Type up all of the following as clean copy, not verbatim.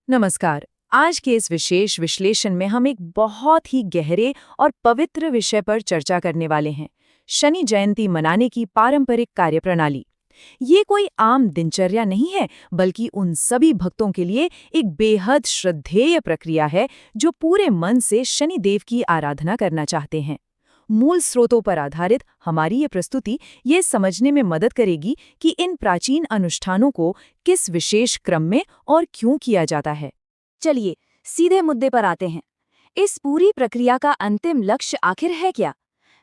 नमस्कार। आज के इस विशेष विश्लेषण में हम एक बहुत ही गहरे और पवित्र विषय पर चर्चा करने वाले हैं। शनि जयंती मनाने की पारंपरिक कार्यप्रणाली। ये कोई आम दिनचर्या नहीं है, बल्कि उन सभी भक्तों के लिए एक बेहद श्रद्धेय प्रक्रिया है जो पूरे मन से शनि देव की आराधना करना चाहते हैं। मूल स्रोतों पर आधारित हमारी ये प्रस्तुति ये समझने में मदद करेगी कि इन प्राचीन अनुष्ठानों को किस विशेष क्रम में और क्यों किया जाता है। चलिए सीधे मुद्दे पर आते हैं। इस पूरी प्रक्रिया का अंतिम लक्ष्य आखिर है क्या?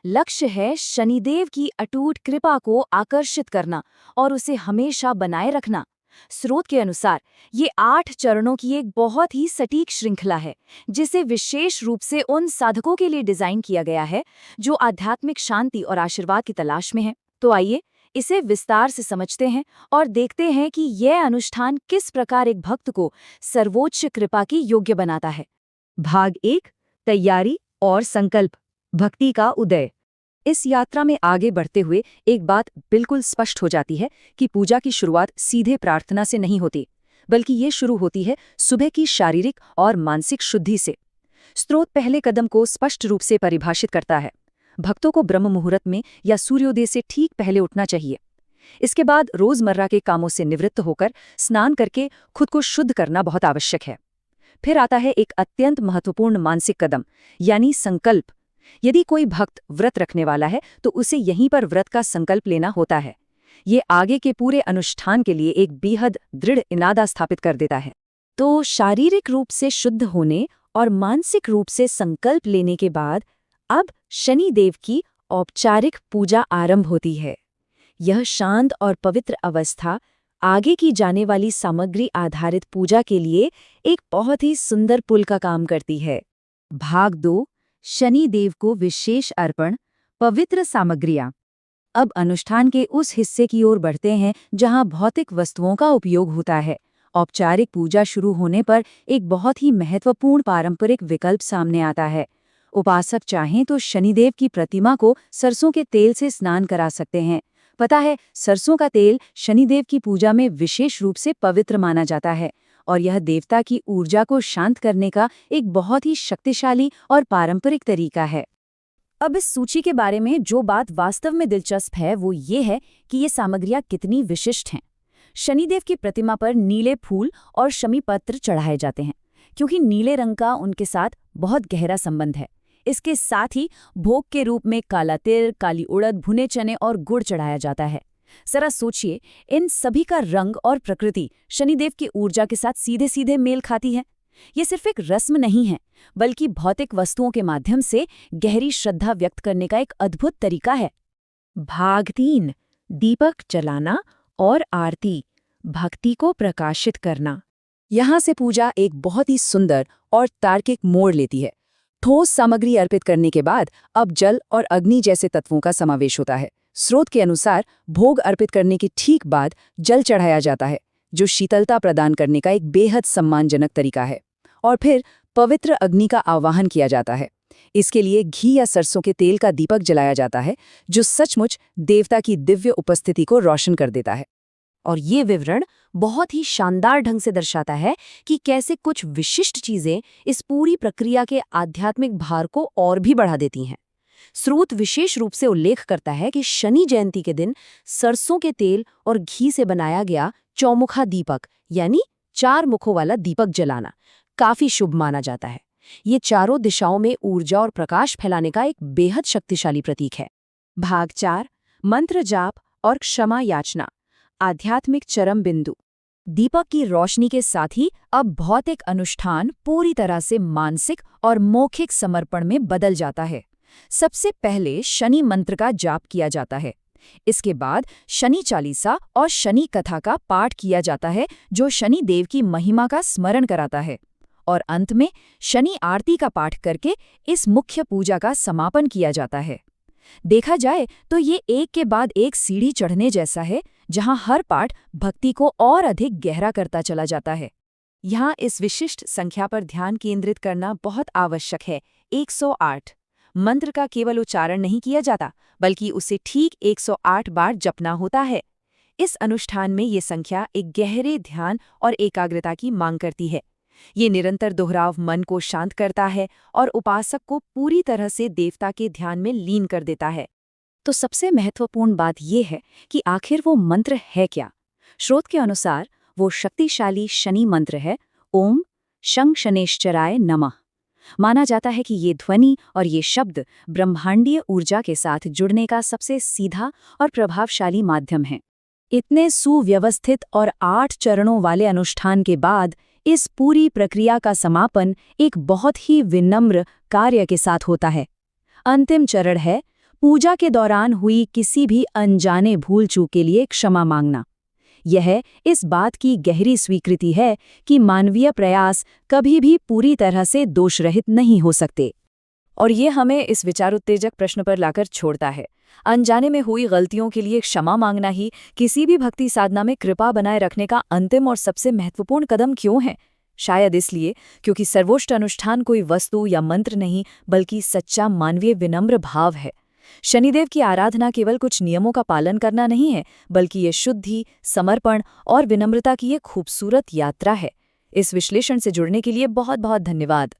लक्ष्य है शनिदेव की अटूट कृपा को आकर्षित करना और उसे हमेशा बनाए रखना। स्रोत के अनुसार ये 8 चरणों की एक बहुत ही सटीक श्रृंखला है, जिसे विशेष रूप से उन साधकों के लिए डिजाइन किया गया है जो आध्यात्मिक शांति और आशीर्वाद की तलाश में हैं। तो आइए इसे विस्तार से समझते हैं और देखते हैं कि यह अनुष्ठान किस प्रकार एक भक्त को सर्वोच्च कृपा की योग्य बनाता है। भाग 1 तैयारी और संकल्प, भक्ति का उदय। इस यात्रा में आगे बढ़ते हुए एक बात बिल्कुल स्पष्ट हो जाती है कि पूजा की शुरुआत सीधे प्रार्थना से नहीं होती, बल्कि ये शुरू होती है सुबह की शारीरिक और मानसिक शुद्धि से। स्रोत पहले कदम को स्पष्ट रूप से परिभाषित करता है। भक्तों को ब्रह्म मुहूर्त में या सूर्योदय से ठीक पहले उठना चाहिए। इसके बाद रोजमर्रा के कामों से निवृत्त होकर स्नान करके खुद को शुद्ध करना बहुत आवश्यक है। फिर आता है एक अत्यंत महत्वपूर्ण मानसिक कदम, यानी संकल्प। यदि कोई भक्त व्रत रखने वाला है तो उसे यहीं पर व्रत का संकल्प लेना होता है। ये आगे के पूरे अनुष्ठान के लिए एक बेहद दृढ़ इरादा स्थापित कर देता है। तो शारीरिक रूप से शुद्ध होने और मानसिक रूप से संकल्प लेने के बाद अब शनिदेव की औपचारिक पूजा आरंभ होती है। यह शांत और पवित्र अवस्था आगे की जाने वाली सामग्री आधारित पूजा के लिए एक बहुत ही सुंदर पुल का काम करती है। भाग 2 शनिदेव को विशेष अर्पण, पवित्र सामग्रियां। अब अनुष्ठान के उस हिस्से की ओर बढ़ते हैं जहां भौतिक वस्तुओं का उपयोग होता है। औपचारिक पूजा शुरू होने पर एक बहुत ही महत्वपूर्ण पारंपरिक विकल्प सामने आता है। उपासक चाहें तो शनिदेव की प्रतिमा को सरसों के तेल से स्नान करा सकते हैं। पता है, सरसों का तेल शनिदेव की पूजा में विशेष रूप से पवित्र माना जाता है और यह देवता की ऊर्जा को शांत करने का एक बहुत ही शक्तिशाली और पारंपरिक तरीका है। अब इस सूची के बारे में जो बात वास्तव में दिलचस्प है वो ये है कि ये सामग्रियां कितनी विशिष्ट हैं। शनिदेव की प्रतिमा पर नीले फूल और शमी पत्र चढ़ाए जाते हैं, क्योंकि नीले रंग का उनके साथ बहुत गहरा संबंध है। इसके साथ ही भोग के रूप में काला तिल, काली उड़द, भुने चने और गुड़ चढ़ाया जाता है। जरा सोचिए, इन सभी का रंग और प्रकृति शनिदेव की ऊर्जा के साथ सीधे सीधे मेल खाती है। ये सिर्फ एक रस्म नहीं है, बल्कि भौतिक वस्तुओं के माध्यम से गहरी श्रद्धा व्यक्त करने का एक अद्भुत तरीका है। भाग 3 दीपक जलाना और आरती, भक्ति को प्रकाशित करना। यहाँ से पूजा एक बहुत ही सुंदर और तार्किक मोड़ लेती है। ठोस सामग्री अर्पित करने के बाद अब जल और अग्नि जैसे तत्वों का समावेश होता है। स्रोत के अनुसार भोग अर्पित करने के ठीक बाद जल चढ़ाया जाता है, जो शीतलता प्रदान करने का एक बेहद सम्मानजनक तरीका है। और फिर पवित्र अग्नि का आवाहन किया जाता है। इसके लिए घी या सरसों के तेल का दीपक जलाया जाता है, जो सचमुच देवता की दिव्य उपस्थिति को रोशन कर देता है। और ये विवरण बहुत ही शानदार ढंग से दर्शाता है कि कैसे कुछ विशिष्ट चीजें इस पूरी प्रक्रिया के आध्यात्मिक भार को और भी बढ़ा देती हैं। स्रोत विशेष रूप से उल्लेख करता है कि शनि जयंती के दिन सरसों के तेल और घी से बनाया गया चौमुखा दीपक, यानी 4 मुखों वाला दीपक जलाना काफी शुभ माना जाता है। ये चारों दिशाओं में ऊर्जा और प्रकाश फैलाने का एक बेहद शक्तिशाली प्रतीक है। भाग 4 मंत्र जाप और क्षमा याचना, आध्यात्मिक चरम बिंदु। दीपक की रोशनी के साथ ही अब भौतिक अनुष्ठान पूरी तरह से मानसिक और मौखिक समर्पण में बदल जाता है। सबसे पहले शनि मंत्र का जाप किया जाता है। इसके बाद शनि चालीसा और शनि कथा का पाठ किया जाता है, जो शनि देव की महिमा का स्मरण कराता है। और अंत में शनि आरती का पाठ करके इस मुख्य पूजा का समापन किया जाता है। देखा जाए तो ये एक के बाद एक सीढ़ी चढ़ने जैसा है, जहां हर पाठ भक्ति को और अधिक गहरा करता चला जाता है। यहाँ इस विशिष्ट संख्या पर ध्यान केंद्रित करना बहुत आवश्यक है। 108 मंत्र का केवल उच्चारण नहीं किया जाता, बल्कि उसे ठीक 108 बार जपना होता है। इस अनुष्ठान में ये संख्या एक गहरे ध्यान और एकाग्रता की मांग करती है। ये निरंतर दोहराव मन को शांत करता है और उपासक को पूरी तरह से देवता के ध्यान में लीन कर देता है। तो सबसे महत्वपूर्ण बात ये है कि आखिर वो मंत्र है क्या। स्रोत के अनुसार वो शक्तिशाली शनि मंत्र है, ओम शं शनेश्चराय नमः। माना जाता है कि ये ध्वनि और ये शब्द ब्रह्मांडीय ऊर्जा के साथ जुड़ने का सबसे सीधा और प्रभावशाली माध्यम है। इतने सुव्यवस्थित और 8 चरणों वाले अनुष्ठान के बाद इस पूरी प्रक्रिया का समापन एक बहुत ही विनम्र कार्य के साथ होता है। अंतिम चरण है पूजा के दौरान हुई किसी भी अनजाने भूल चूक के लिए क्षमा मांगना। यह इस बात की गहरी स्वीकृति है कि मानवीय प्रयास कभी भी पूरी तरह से दोषरहित नहीं हो सकते। और ये हमें इस विचार उत्तेजक प्रश्न पर लाकर छोड़ता है, अनजाने में हुई गलतियों के लिए क्षमा मांगना ही किसी भी भक्ति साधना में कृपा बनाए रखने का अंतिम और सबसे महत्वपूर्ण कदम क्यों है? शायद इसलिए क्योंकि सर्वोच्च अनुष्ठान कोई वस्तु या मंत्र नहीं, बल्कि सच्चा मानवीय विनम्र भाव है। शनिदेव की आराधना केवल कुछ नियमों का पालन करना नहीं है, बल्कि ये शुद्धि, समर्पण और विनम्रता की एक खूबसूरत यात्रा है। इस विश्लेषण से जुड़ने के लिए बहुत बहुत धन्यवाद।